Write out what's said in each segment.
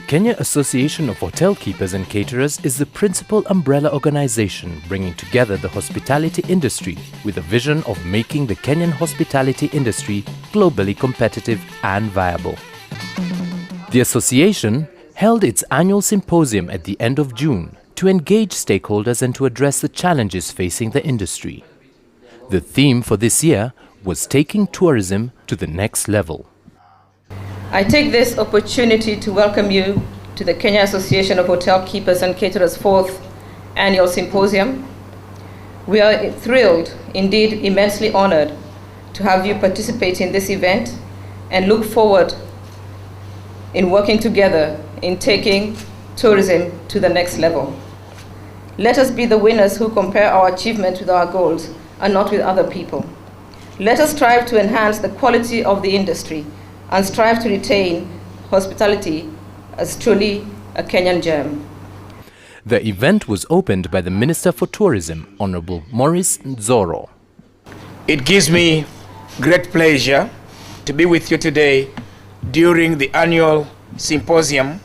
Kenya Association of Hotel Keepers and Caterers is the principal umbrella organization bringing together the hospitality industry with a vision of making the Kenyan hospitality industry globally competitive and viable. The association held its annual symposium at the end of June to engage stakeholders and to address the challenges facing the industry. The theme for this year was taking tourism to the next level. I take this opportunity to welcome you to the Kenya Association of Hotel Keepers and Caterers 4th Annual Symposium. We are thrilled, indeed immensely honored, to have you participate in this event and look forward in working together in taking tourism to the next level. Let us be the winners who compare our achievements with our goals and not with other people. Let us strive to enhance the quality of the industry and strive to retain hospitality as truly a Kenyan gem. The event was opened by the Minister for Tourism, Honorable Maurice Nzoro. It gives me great pleasure to be with you today during the annual symposium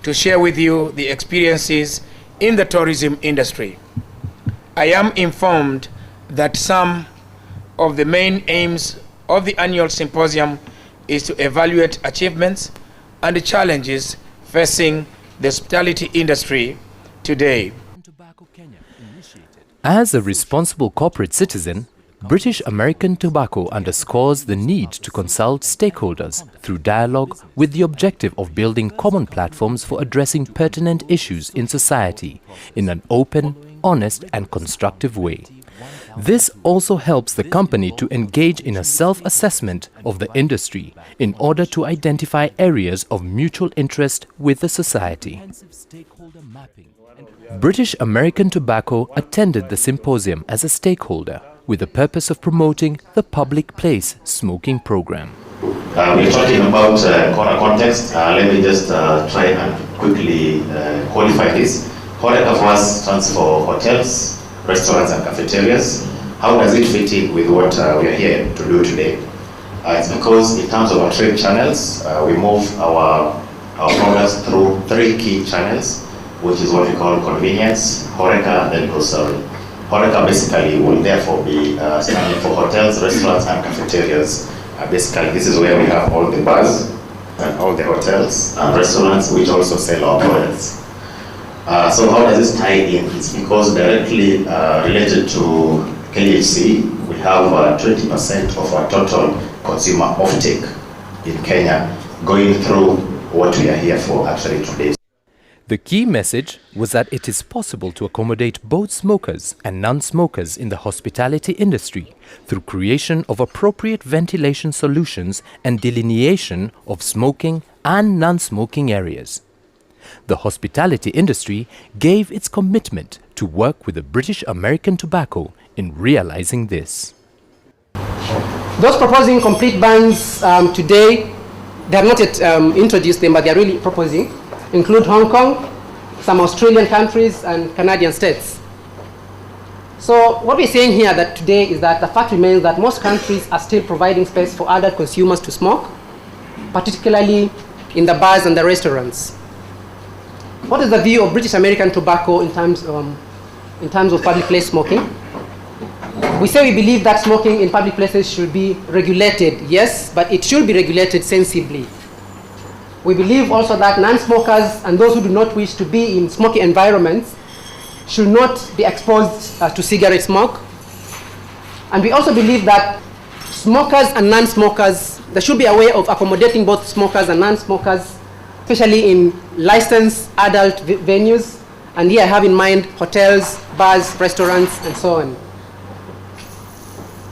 to share with you the experiences in the tourism industry. I am informed that some of the main aims of the annual symposium is to evaluate achievements and the challenges facing the hospitality industry today. As a responsible corporate citizen, British American Tobacco underscores the need to consult stakeholders through dialogue with the objective of building common platforms for addressing pertinent issues in society in an open, honest and constructive way. This also helps the company to engage in a self-assessment of the industry in order to identify areas of mutual interest with the society. British American Tobacco attended the symposium as a stakeholder with the purpose of promoting the public place smoking program. We're talking about context. Let me just try and quickly qualify this. HORECA for us stands for hotels, restaurants and cafeterias. How does it fit in with what we are here to do today? It's because in terms of our trade channels, we move our products through 3 key channels, which is what we call convenience, HORECA and then grocery. HORECA basically will therefore be standing for hotels, restaurants and cafeterias. Basically this is where we have all the bars and all the hotels and restaurants which also sell our products. So how does this tie in? It's because directly related to KHC, we have 20% of our total consumer offtake in Kenya going through what we are here for actually today. The key message was that it is possible to accommodate both smokers and non-smokers in the hospitality industry through creation of appropriate ventilation solutions and delineation of smoking and non-smoking areas. The hospitality industry gave its commitment to work with the British American Tobacco in realizing this. Those proposing complete bans today, they have not yet introduced them, but they are really proposing, include Hong Kong, some Australian countries and Canadian states. So what we're saying here that today is that the fact remains that most countries are still providing space for adult consumers to smoke, particularly in the bars and the restaurants. What is the view of British American Tobacco in terms of public place smoking? We say we believe that smoking in public places should be regulated, yes, but it should be regulated sensibly. We believe also that non-smokers and those who do not wish to be in smoky environments should not be exposed to cigarette smoke. And we also believe that smokers and non-smokers, there should be a way of accommodating both smokers and non-smokers, especially in licensed adult venues. And here I have in mind hotels, bars, restaurants, and so on.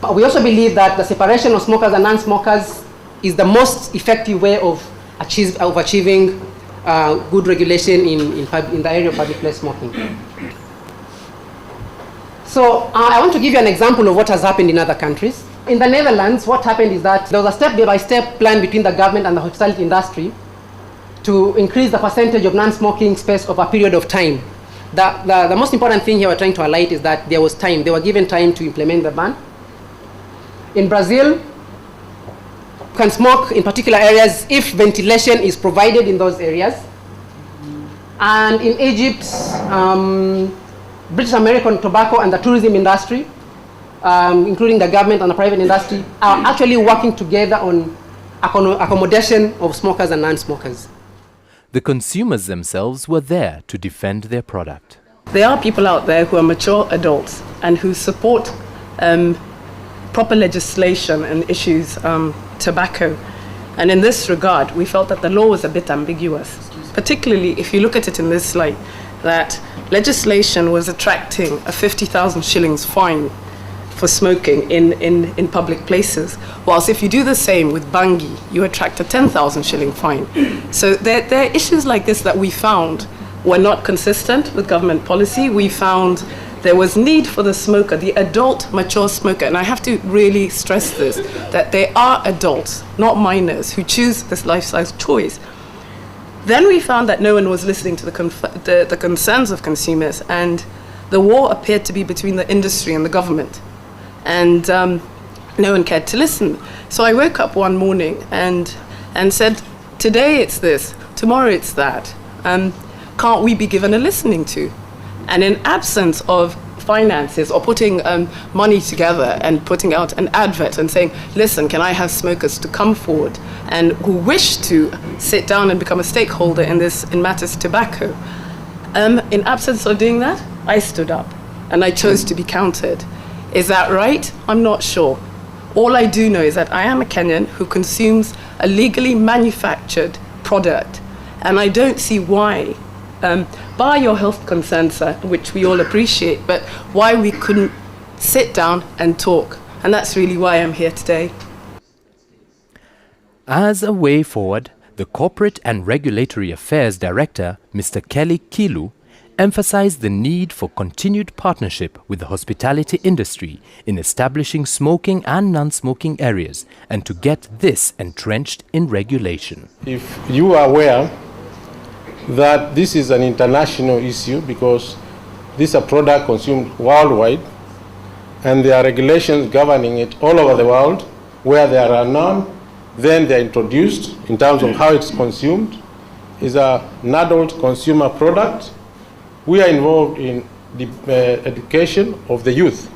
But we also believe that the separation of smokers and non-smokers is the most effective way of achieving good regulation in the area of public place smoking. So I want to give you an example of what has happened in other countries. In the Netherlands, what happened is that there was a step-by-step plan between the government and the hospitality industry to increase the percentage of non-smoking space over a period of time. The most important thing here we're trying to highlight is that there was time. They were given time to implement the ban. In Brazil, you can smoke in particular areas if ventilation is provided in those areas. And in Egypt, British American tobacco and the tourism industry, including the government and the private industry, are actually working together on accommodation of smokers and non-smokers. The consumers themselves were there to defend their product. There are people out there who are mature adults and who support proper legislation and issues tobacco. And in this regard, we felt that the law was a bit ambiguous, particularly if you look at it in this light, that legislation was attracting a 50,000 shillings fine for smoking in public places, whilst if you do the same with bangi, you attract a 10,000 shilling fine. So there are issues like this that we found were not consistent with government policy. We found there was need for the smoker, the adult mature smoker, and I have to really stress this, that they are adults, not minors, who choose this lifestyle choice. Then we found that no one was listening to the concerns of consumers, and the war appeared to be between the industry and the government. And no one cared to listen. So I woke up one morning and said, today it's this, tomorrow it's that. Can't we be given a listening to? And in absence of finances or putting money together and putting out an advert and saying, listen, can I have smokers to come forward and who wish to sit down and become a stakeholder in matters tobacco? In absence of doing that, I stood up and I chose to be counted. Is that right? I'm not sure. All I do know is that I am a Kenyan who consumes a legally manufactured product, and I don't see why, bar your health concerns, sir, which we all appreciate, but why we couldn't sit down and talk. And that's really why I'm here today. As a way forward, the Corporate and Regulatory Affairs Director, Mr. Kelly Kilu, emphasized the need for continued partnership with the hospitality industry in establishing smoking and non-smoking areas, and to get this entrenched in regulation. If you are aware that this is an international issue because this is a product consumed worldwide and there are regulations governing it all over the world, where there are none, then they're introduced in terms of how it's consumed. It's an adult consumer product. We are involved in the education of the youth.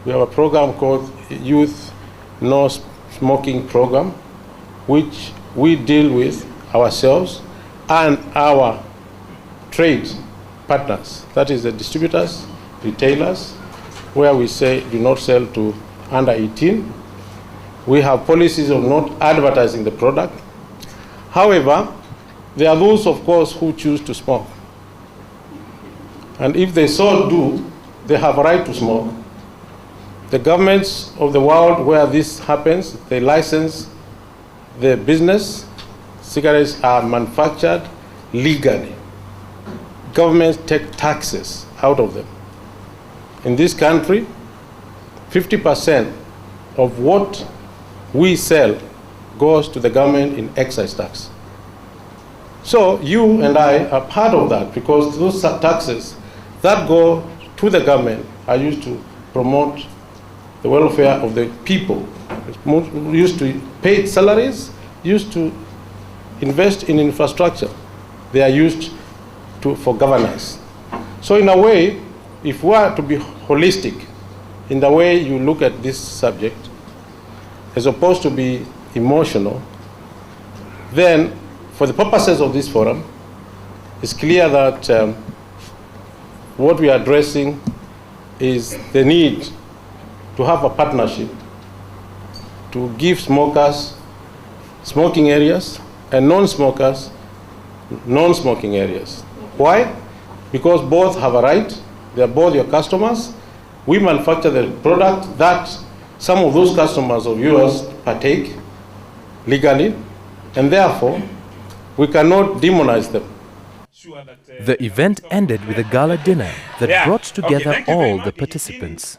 We have a program called Youth No Smoking Program, which we deal with ourselves and our trade partners, that is the distributors, retailers, where we say do not sell to under 18. We have policies of not advertising the product. However, there are those, of course, who choose to smoke. And if they so do, they have a right to smoke. The governments of the world where this happens, they license the business. Cigarettes are manufactured legally. Governments take taxes out of them. In this country, 50% of what we sell goes to the government in excise tax. So you and I are part of that, because those taxes that go to the government are used to promote the welfare of the people. It's used to pay salaries, used to invest in infrastructure. They are used for governance. So in a way, if we are to be holistic in the way you look at this subject, as opposed to be emotional, then for the purposes of this forum, it's clear that what we are addressing is the need to have a partnership to give smokers smoking areas and non-smokers non-smoking areas. Why? Because both have a right. They are both your customers. We manufacture the product that some of those customers of yours partake legally, and therefore we cannot demonize them. The event ended with a gala dinner that brought together all the participants.